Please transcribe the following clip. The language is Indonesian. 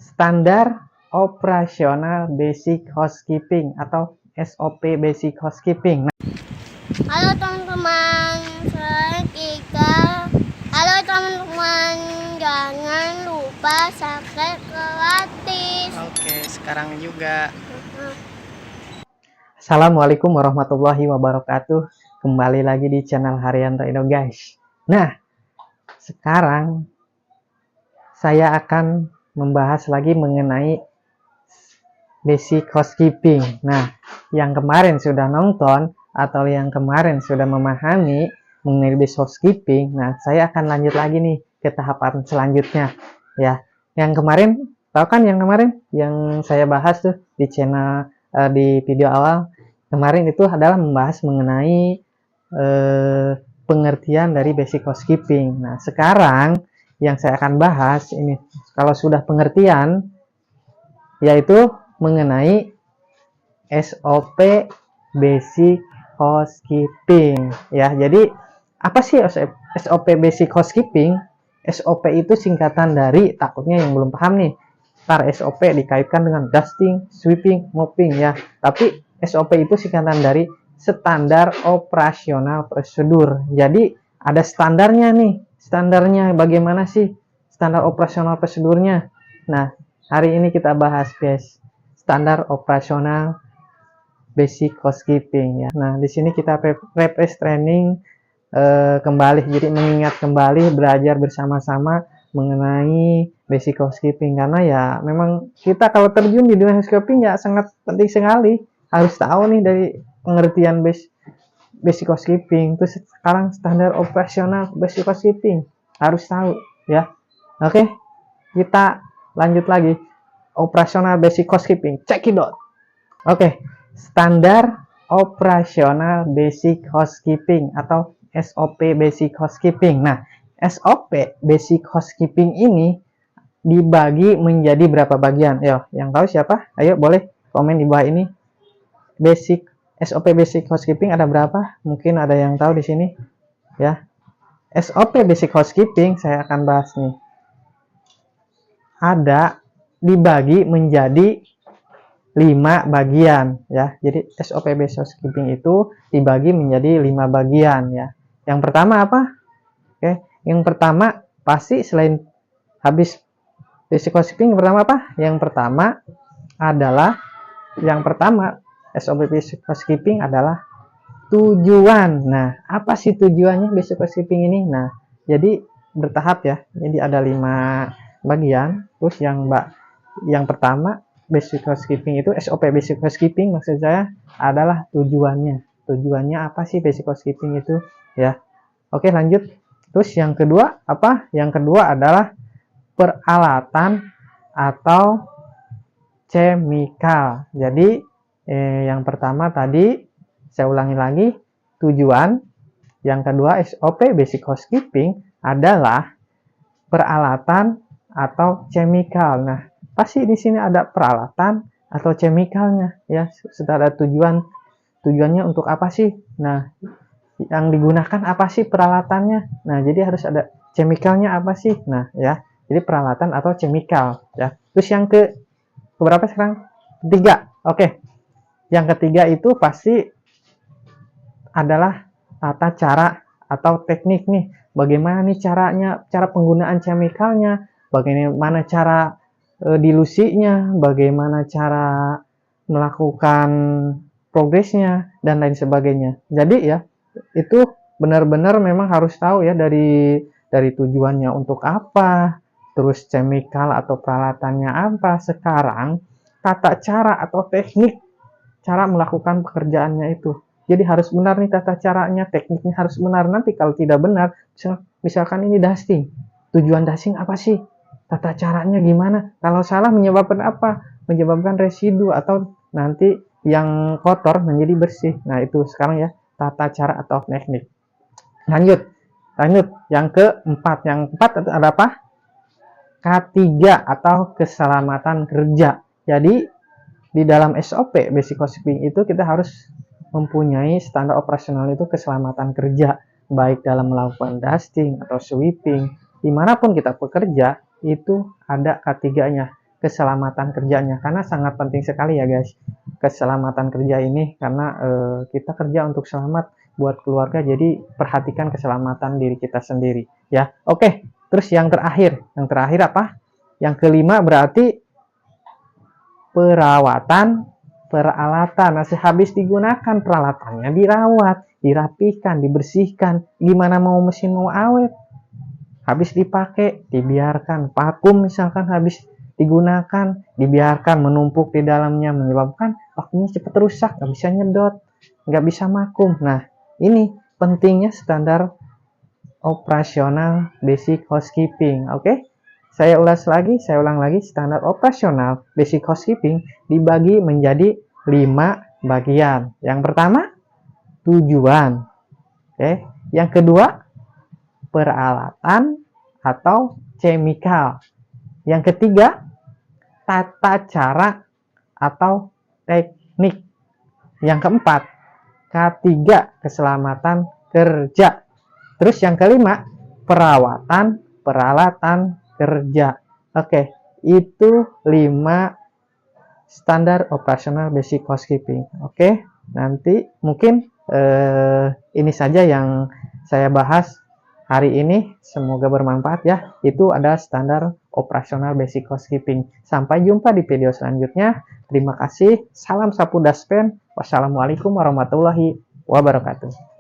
Standar Operasional Basic Housekeeping atau SOP Basic Housekeeping. Halo teman-teman, saya Kika. Halo teman-teman, jangan lupa subscribe gratis. Oke, sekarang juga. Assalamualaikum warahmatullahi wabarakatuh. Kembali lagi di channel Haryanto Indo guys. Nah, sekarang saya akan membahas lagi mengenai basic housekeeping. Nah, yang kemarin sudah nonton atau yang kemarin sudah memahami mengenai basic housekeeping, nah saya akan lanjut lagi nih ke tahapan selanjutnya ya. Yang kemarin, tahu kan yang kemarin yang saya bahas tuh di channel di video awal kemarin itu adalah membahas mengenai pengertian dari basic housekeeping. Nah, sekarang yang saya akan bahas ini kalau sudah pengertian yaitu mengenai SOP Basic Housekeeping ya. Jadi apa sih SOP Basic Housekeeping? SOP itu singkatan dari, takutnya yang belum paham nih, ntar SOP dikaitkan dengan dusting, sweeping, mopping ya. Tapi SOP itu singkatan dari standar operasional prosedur. Jadi ada standarnya nih. Standarnya bagaimana sih standar operasional prosedurnya? Nah, hari ini kita bahas guys, standar operasional basic housekeeping ya. Nah, di sini kita refresh training kembali, jadi mengingat kembali, belajar bersama-sama mengenai basic housekeeping, karena ya memang kita kalau terjun di dunia housekeeping ya sangat penting sekali harus tahu nih dari pengertian basic housekeeping. Terus sekarang standar operasional basic housekeeping harus tahu ya. Oke, kita lanjut lagi. Operasional basic housekeeping, cekidot. Oke, standar operasional basic housekeeping atau SOP basic housekeeping. Nah, SOP basic housekeeping ini dibagi menjadi berapa bagian? Yo, yang tahu siapa? Ayo boleh komen di bawah ini. SOP basic housekeeping ada berapa? Mungkin ada yang tahu di sini ya. SOP basic housekeeping saya akan bahas nih. Ada dibagi menjadi 5 bagian ya. Jadi SOP basic housekeeping itu dibagi menjadi 5 bagian ya. Yang pertama apa? Oke, yang pertama pasti selain habis basic housekeeping, yang pertama apa? Yang pertama adalah SOP basic housekeeping adalah tujuan. Nah, apa sih tujuannya basic housekeeping ini? Nah, jadi bertahap ya. Jadi ada 5 bagian. Terus yang pertama basic housekeeping itu, SOP basic housekeeping maksud saya adalah tujuannya. Tujuannya apa sih basic housekeeping itu ya. Oke, lanjut. Terus yang kedua apa? Yang kedua adalah peralatan atau chemical. Jadi yang pertama tadi saya ulangi lagi, tujuan. Yang kedua SOP basic housekeeping adalah peralatan atau chemical. Nah, pasti di sini ada peralatan atau chemicalnya ya. Setelah ada tujuannya untuk apa sih? Nah, yang digunakan apa sih peralatannya? Nah, jadi harus ada chemicalnya apa sih? Nah, ya. Jadi peralatan atau chemical ya. Terus yang berapa sekarang? Ketiga. Oke. Yang ketiga itu pasti adalah tata cara atau teknik nih. Bagaimana nih caranya, cara penggunaan chemicalnya, bagaimana cara dilusinya, bagaimana cara melakukan progresnya dan lain sebagainya. Jadi ya, itu benar-benar memang harus tahu ya dari tujuannya untuk apa, terus chemical atau peralatannya apa. Sekarang tata cara atau teknik cara melakukan pekerjaannya itu. Jadi harus benar nih tata caranya, tekniknya harus benar. Nanti kalau tidak benar, misalkan ini dusting. Tujuan dusting apa sih? Tata caranya gimana? Kalau salah menyebabkan apa? Menyebabkan residu atau nanti yang kotor menjadi bersih. Nah, itu sekarang ya tata cara atau teknik. Lanjut. Yang keempat. Yang keempat ada apa? K3 atau keselamatan kerja. Jadi di dalam SOP basic housekeeping itu kita harus mempunyai standar operasional itu keselamatan kerja, baik dalam melakukan dusting atau sweeping, dimanapun kita bekerja itu ada K3-nya. keselamatan kerjanya, karena sangat penting sekali ya guys, keselamatan kerja ini, karena kita kerja untuk selamat buat keluarga, jadi perhatikan keselamatan diri kita sendiri ya. Oke, terus yang terakhir apa? Yang kelima berarti perawatan peralatan. Nah, habis digunakan peralatannya dirawat, dirapikan, dibersihkan. Gimana mau mesin mau awet? Habis dipakai, dibiarkan vakum, misalkan habis digunakan, dibiarkan menumpuk di dalamnya, menyebabkan vakumnya cepat rusak, nggak bisa nyedot, nggak bisa vakum. Nah, ini pentingnya standar operasional basic housekeeping. Oke, saya ulang lagi, standar operasional basic housekeeping dibagi menjadi 5 bagian. Yang pertama, tujuan. Oke, yang kedua, peralatan atau chemical. Yang ketiga, tata cara atau teknik. Yang keempat, K3, keselamatan kerja. Terus yang kelima, perawatan peralatan kerja. Oke, itu 5 standar operasional basic housekeeping. Oke, nanti mungkin ini saja yang saya bahas hari ini, semoga bermanfaat ya. Itu ada standar operasional basic housekeeping. Sampai jumpa di video selanjutnya. Terima kasih. Salam sapu daspen. Wassalamualaikum warahmatullahi wabarakatuh.